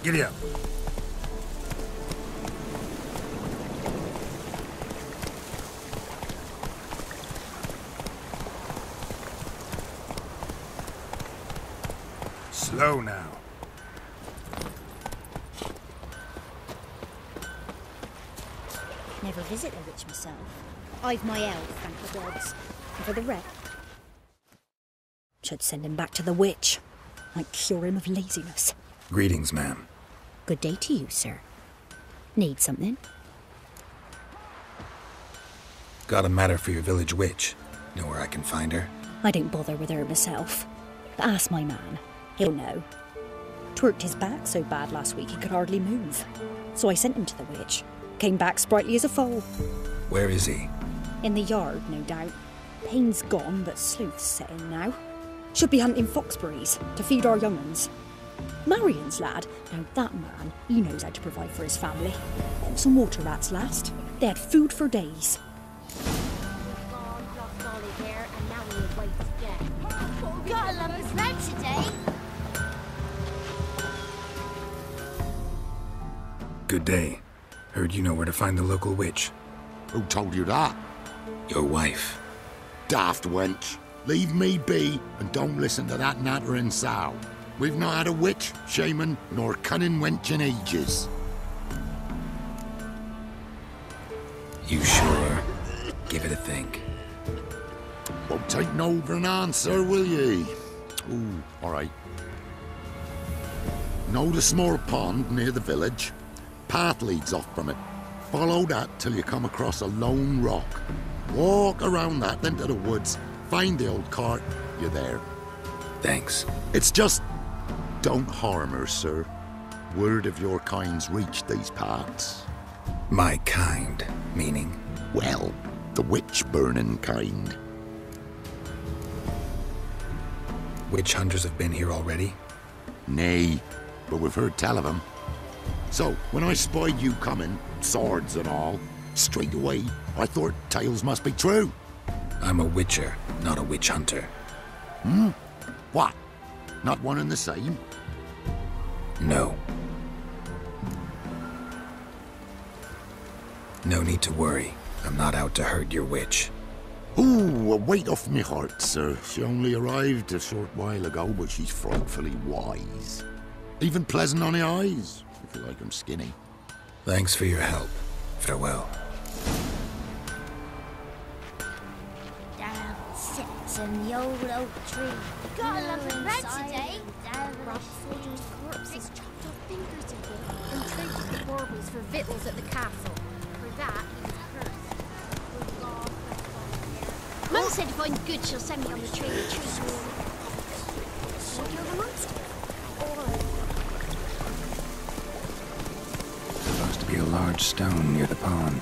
Giddy up. Slow now. Never visit a witch myself. I've my elf, thank the gods. And for the rest, should send him back to the witch. Might cure him of laziness. Greetings, ma'am. Good day to you, sir. Need something? Got a matter for your village witch. Know where I can find her? I don't bother with her myself. But ask my man. He'll know. Twerked his back so bad last week he could hardly move. So I sent him to the witch. Came back sprightly as a foal. Where is he? In the yard, no doubt. Pain's gone, but sleuth's set in now. Should be hunting foxberries to feed our young uns. Marion's lad, now that man, he knows how to provide for his family. Got some water rats last. They had food for days. Got a lump of bread today. Good day. Heard you know where to find the local witch. Who told you that? Your wife. Daft wench. Leave me be and don't listen to that nattering sow. We've not had a witch, shaman, nor cunning wench in ages. You sure? Give it a think. Won't take no for an answer, will ye? Ooh, all right. Know the small pond near the village? Path leads off from it. Follow that till you come across a lone rock. Walk around that, then to the woods. Find the old cart. You're there. Thanks. It's just... don't harm her, sir. Word of your kind's reached these parts. My kind, meaning? Well, the witch-burning kind. Witch hunters have been here already? Nay, but we've heard tell of them. So, when I spied you coming, swords and all, straight away, I thought tales must be true. I'm a witcher, not a witch hunter. Hmm? What? Not one and the same? No. No need to worry. I'm not out to hurt your witch. Ooh, a weight off me heart, sir. She only arrived a short while ago, but she's frightfully wise. Even pleasant on the eyes, if you like 'em skinny. Thanks for your help. Farewell. Down sits in the old oak tree. Got a lump of bread today. Rob soldiers' corpses, chopped off fingers to him, and traded the warbles for victuals at the castle. For that, he was cursed. Mum said if I'm good, she'll send me on the train of trees. Should we kill the monster? Supposed to be a large stone near the pond.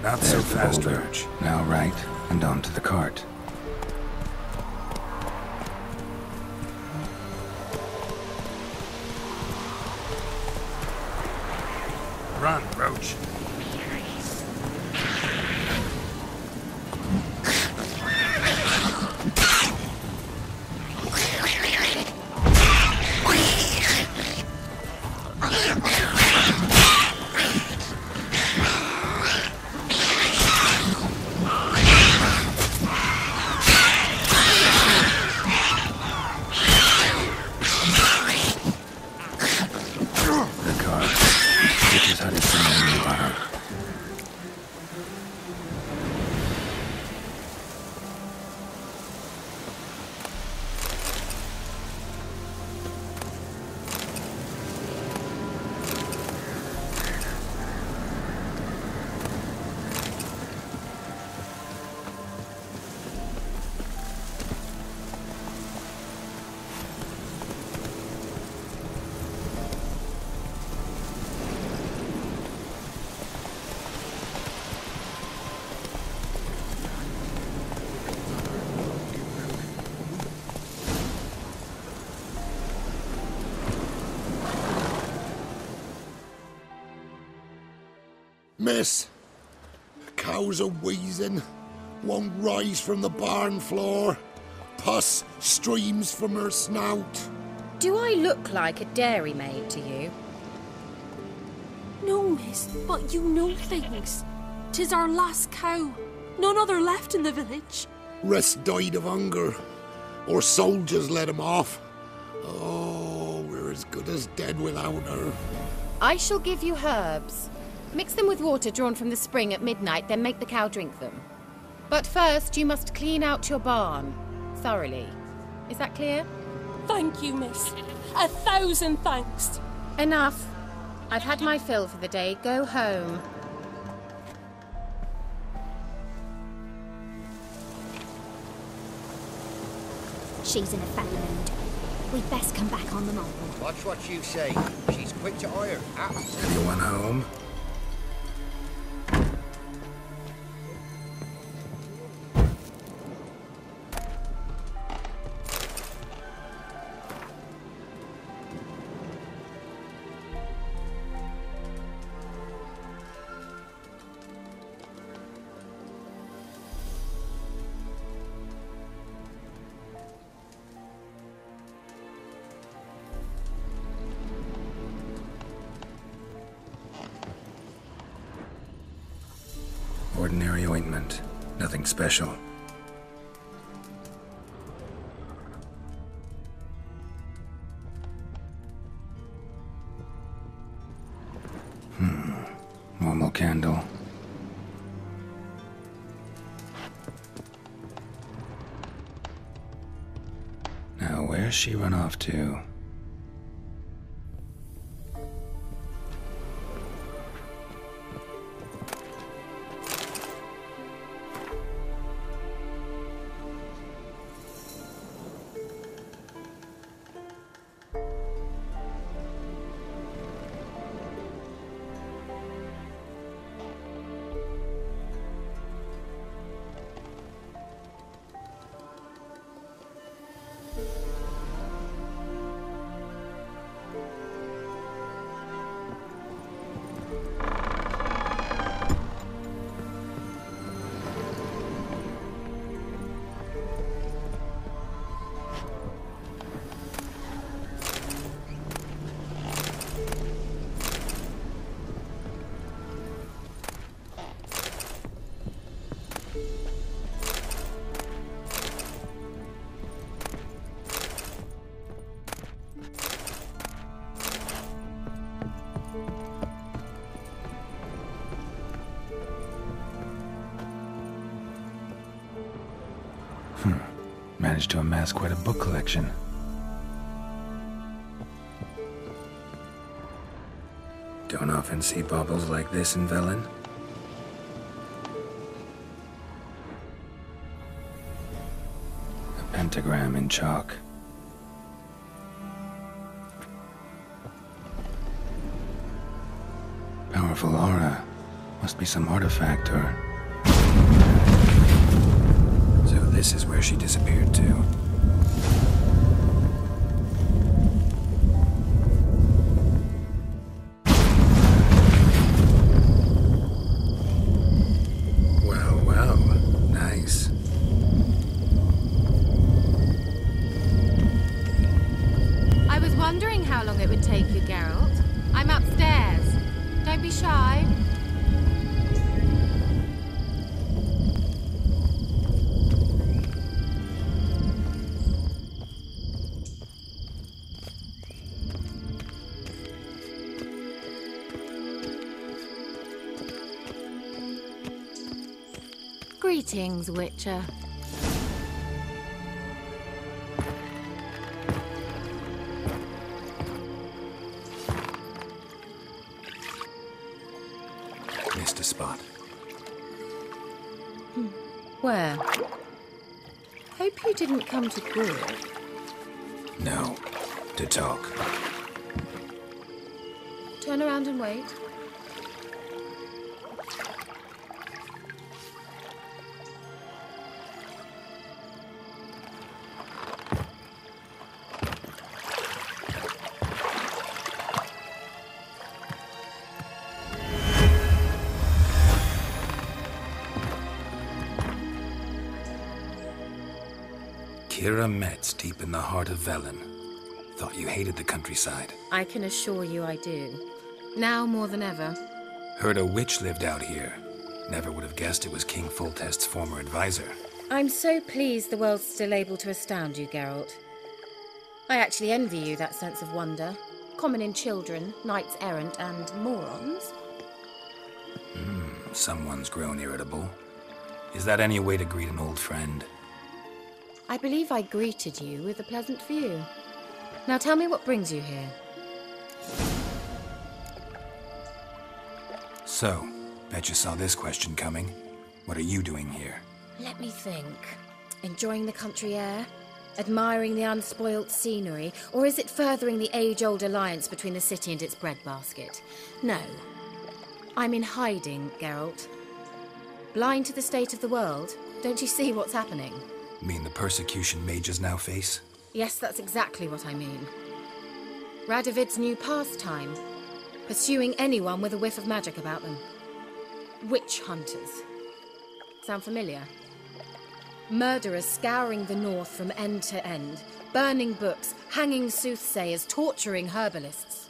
Not so fast, Roach. Now right, and onto the cart. Run, Roach. Miss, the cows are wheezing, won't rise from the barn floor. Pus streams from her snout. Do I look like a dairymaid to you? No, miss, but you know things. 'Tis our last cow. None other left in the village. Rest died of hunger, or soldiers let him off. Oh, we're as good as dead without her. I shall give you herbs. Mix them with water drawn from the spring at midnight, then make the cow drink them. But first, you must clean out your barn thoroughly. Is that clear? Thank you, miss. 1,000 thanks. Enough. I've had my fill for the day. Go home. She's in a foul mood. We'd best come back on the mole. Watch what you say. She's quick to ire. Anyone home? Ordinary ointment. Nothing special. Normal candle. Now, where's she run off to? Managed to amass quite a book collection. Don't often see baubles like this in Velen. A pentagram in chalk. Powerful aura. Must be some artifact or... So this is where she disappeared to. Well, well, nice. I was wondering how long it would take you, Geralt. I'm upstairs. Don't be shy. Greetings, Witcher. Missed a spot. Where? Hope you didn't come to Brew. No. To talk. Turn around and wait. Kira Metz, deep in the heart of Velen. Thought you hated the countryside. I can assure you I do. Now more than ever. Heard a witch lived out here. Never would have guessed it was King Foltest's former advisor. I'm so pleased the world's still able to astound you, Geralt. I actually envy you that sense of wonder. Common in children, knights errant, and morons. Someone's grown irritable. Is that any way to greet an old friend? I believe I greeted you with a pleasant view. Now tell me what brings you here. So, bet you saw this question coming. What are you doing here? Let me think. Enjoying the country air? Admiring the unspoilt scenery? Or is it furthering the age-old alliance between the city and its breadbasket? No. I'm in hiding, Geralt. Blind to the state of the world? Don't you see what's happening? Mean the persecution mages now face? Yes, that's exactly what I mean. Radovid's new pastime. Pursuing anyone with a whiff of magic about them. Witch hunters. Sound familiar? Murderers scouring the north from end to end, burning books, hanging soothsayers, torturing herbalists.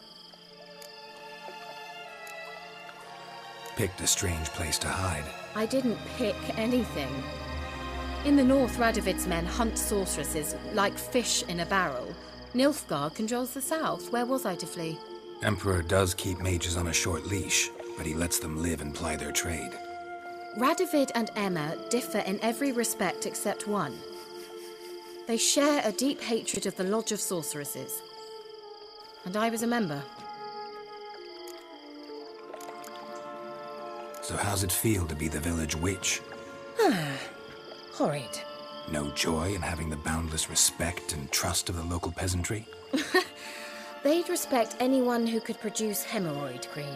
Picked a strange place to hide. I didn't pick anything. In the north, Radovid's men hunt sorceresses like fish in a barrel. Nilfgaard controls the south. Where was I to flee? Emperor does keep mages on a short leash, but he lets them live and ply their trade. Radovid and Emma differ in every respect except one. They share a deep hatred of the Lodge of Sorceresses. And I was a member. So how's it feel to be the village witch? Horrid. No joy in having the boundless respect and trust of the local peasantry? They'd respect anyone who could produce hemorrhoid cream.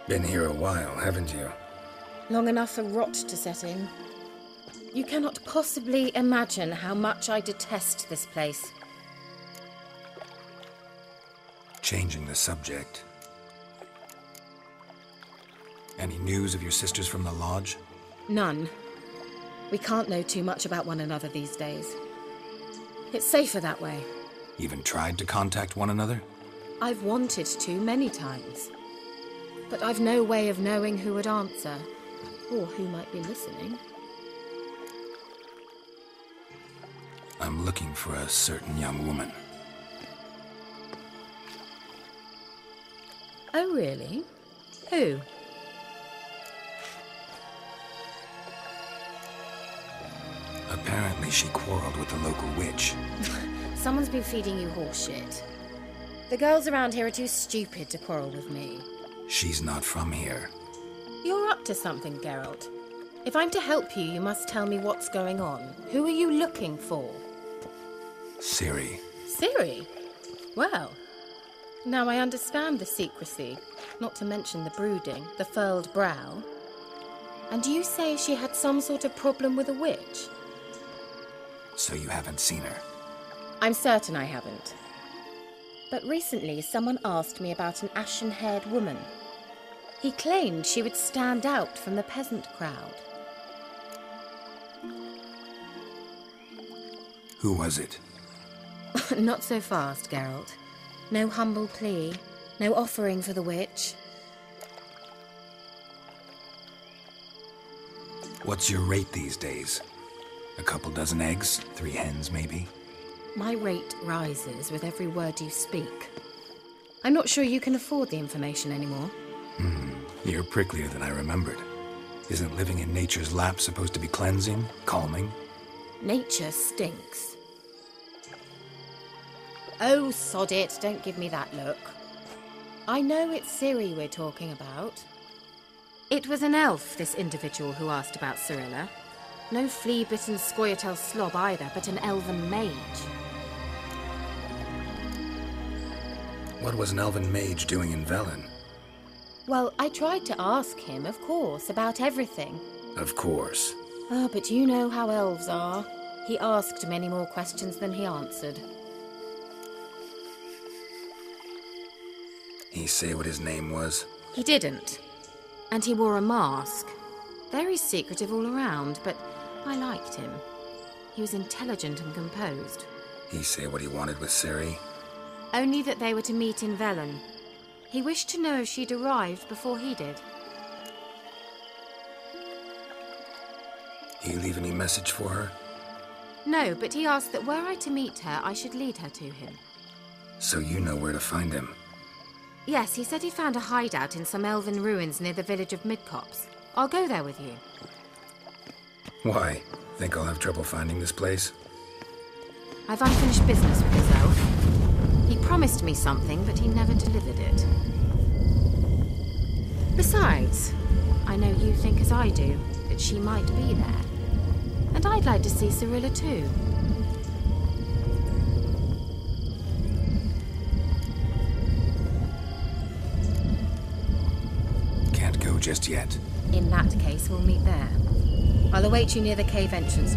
Been here a while, haven't you? Long enough for rot to set in. You cannot possibly imagine how much I detest this place. Changing the subject. Any news of your sisters from the lodge? None. We can't know too much about one another these days. It's safer that way. Even tried to contact one another? I've wanted to many times. But I've no way of knowing who would answer, or who might be listening. I'm looking for a certain young woman. Oh, really? Who? Apparently she quarreled with the local witch. Someone's been feeding you horseshit. The girls around here are too stupid to quarrel with me. She's not from here. You're up to something, Geralt. If I'm to help you, you must tell me what's going on. Who are you looking for? Ciri. Ciri? Well, now I understand the secrecy, not to mention the brooding, the furled brow. And you say she had some sort of problem with a witch? So you haven't seen her? I'm certain I haven't. But recently someone asked me about an ashen-haired woman. He claimed she would stand out from the peasant crowd. Who was it? Not so fast, Geralt. No humble plea, no offering for the witch. What's your rate these days? A couple dozen eggs? 3 hens, maybe? My rate rises with every word you speak. I'm not sure you can afford the information anymore. You're pricklier than I remembered. Isn't living in nature's lap supposed to be cleansing, calming? Nature stinks. Oh, sod it, don't give me that look. I know it's Ciri we're talking about. It was an elf, this individual who asked about Cirilla. No flea-bitten Scoia'tael slob either, but an elven mage. What was an elven mage doing in Velen? Well, I tried to ask him, of course, about everything. Of course. Ah, but you know how elves are. He asked many more questions than he answered. He say what his name was? He didn't. And he wore a mask. Very secretive all around, but I liked him. He was intelligent and composed. He say what he wanted with Ciri? Only that they were to meet in Velen. He wished to know if she'd arrived before he did. He leave any message for her? No, but he asked that were I to meet her, I should lead her to him. So you know where to find him? Yes, he said he found a hideout in some elven ruins near the village of Midcopse. I'll go there with you. Why? Think I'll have trouble finding this place? I've unfinished business with his elf. He promised me something, but he never delivered it. Besides, I know you think as I do, that she might be there. And I'd like to see Cirilla too. Can't go just yet. In that case, we'll meet there. I'll await you near the cave entrance.